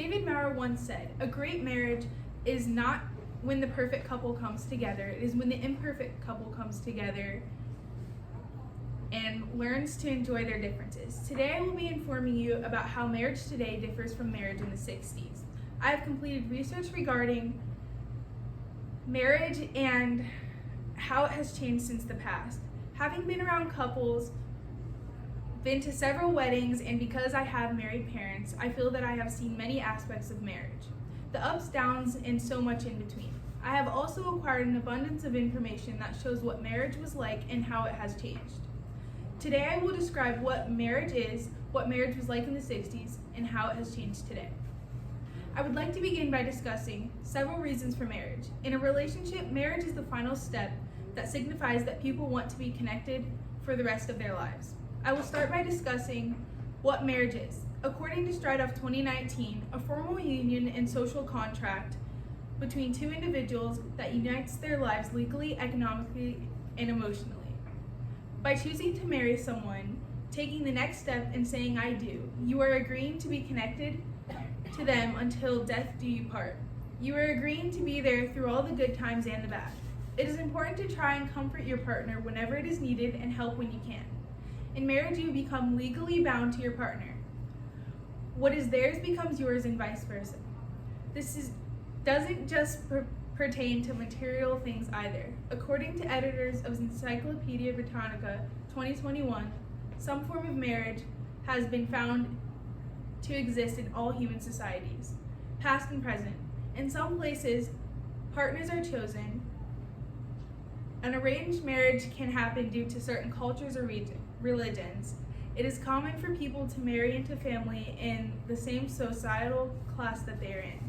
David Maurer once said, "A great marriage is not when the perfect couple comes together, it is when the imperfect couple comes together and learns to enjoy their differences." Today I will be informing you about how marriage today differs from marriage in the 60s. I have completed research regarding marriage and how it has changed since the past. Having been around couples, been to several weddings, and because I have married parents, I feel that I have seen many aspects of marriage, the ups, downs, and so much in between. I have also acquired an abundance of information that shows what marriage was like and how it has changed. Today I will describe what marriage is, what marriage was like in the 60s, and how it has changed today. I would like to begin by discussing several reasons for marriage. In a relationship, marriage is the final step that signifies that people want to be connected for the rest of their lives. I will start by discussing what marriage is. According to Strideoff 2019, a formal union and social contract between two individuals that unites their lives legally, economically, and emotionally. By choosing to marry someone, taking the next step and saying "I do," you are agreeing to be connected to them until death do you part. You are agreeing to be there through all the good times and the bad. It is important to try and comfort your partner whenever it is needed and help when you can. In marriage, you become legally bound to your partner. What is theirs becomes yours and vice versa. Doesn't just pertain to material things either. According to editors of Encyclopedia Britannica 2021, some form of marriage has been found to exist in all human societies, past and present. In some places, partners are chosen. An arranged marriage can happen due to certain cultures or religions. It is common for people to marry into family in the same societal class that they are in.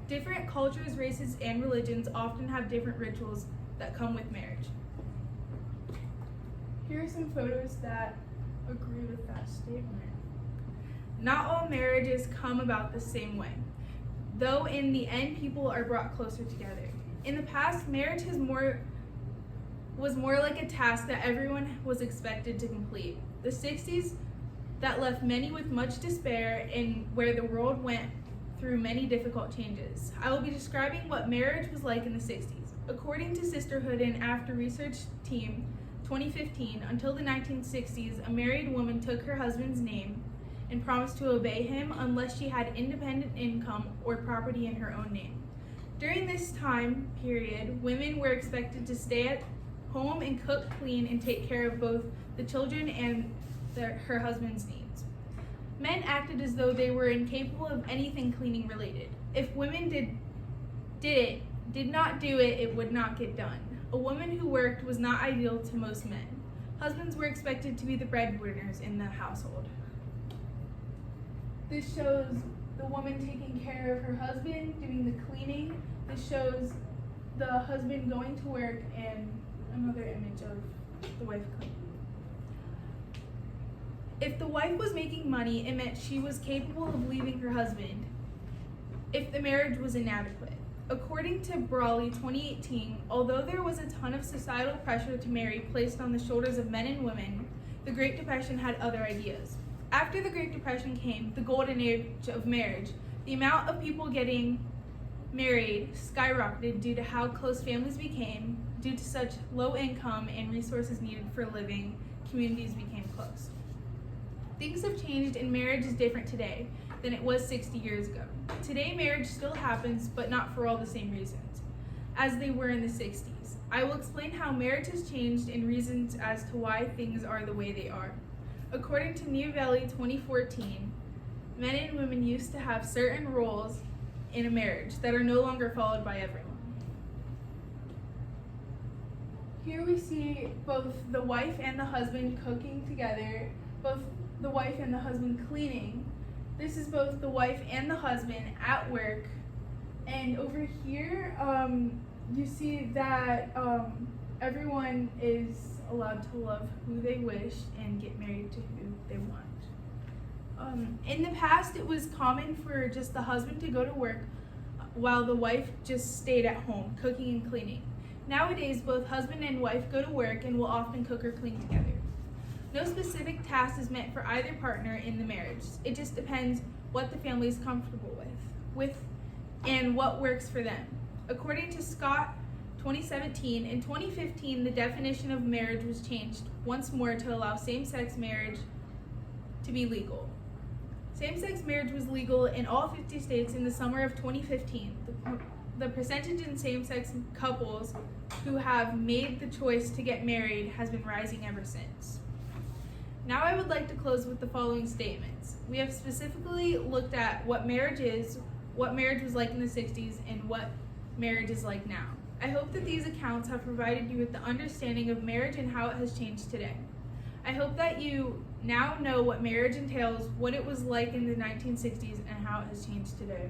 Different cultures, races, and religions often have different rituals that come with marriage. Here are some photos that agree with that statement. Not all marriages come about the same way, though in the end people are brought closer together. In the past, marriage was more like a task that everyone was expected to complete. The 60s that left many with much despair and where the world went through many difficult changes. I will be describing what marriage was like in the 60s. According to Sisterhood and After Research Team 2015, until the 1960s, a married woman took her husband's name and promised to obey him unless she had independent income or property in her own name. During this time period, women were expected to stay at home and cook, clean, and take care of both the children and her husband's needs. Men acted as though they were incapable of anything cleaning related. If women did not do it, it would not get done. A woman who worked was not ideal to most men. Husbands were expected to be the breadwinners in the household. This shows the woman taking care of her husband, doing the cleaning. This shows the husband going to work, and another image of the wife cleaning. If the wife was making money, it meant she was capable of leaving her husband if the marriage was inadequate. According to Brawley 2018, although there was a ton of societal pressure to marry placed on the shoulders of men and women, the Great Depression had other ideas. After the Great Depression came the golden age of marriage. The amount of people getting married skyrocketed due to how close families became. Due to such low income and resources needed for living, communities became close. Things have changed and marriage is different today than it was 60 years ago. Today marriage still happens, but not for all the same reasons as they were in the 60s. I will explain how marriage has changed and reasons as to why things are the way they are. According to New Valley 2014, men and women used to have certain roles in a marriage that are no longer followed by everyone. Here we see both the wife and the husband cooking together, both the wife and the husband cleaning. This is both the wife and the husband at work. And over here, you see that everyone is allowed to love who they wish and get married to who they want. In the past, it was common for just the husband to go to work while the wife just stayed at home, cooking and cleaning. Nowadays, both husband and wife go to work and will often cook or clean together. No specific task is meant for either partner in the marriage. It just depends what the family is comfortable with and what works for them. According to Scott 2017, in 2015, the definition of marriage was changed once more to allow same-sex marriage to be legal. Same-sex marriage was legal in all 50 states in the summer of 2015. The percentage in same-sex couples who have made the choice to get married has been rising ever since. Now I would like to close with the following statements. We have specifically looked at what marriage is, what marriage was like in the 60s, and what marriage is like now. I hope that these accounts have provided you with the understanding of marriage and how it has changed today. I hope that you now know what marriage entails, what it was like in the 1960s, and how it has changed today.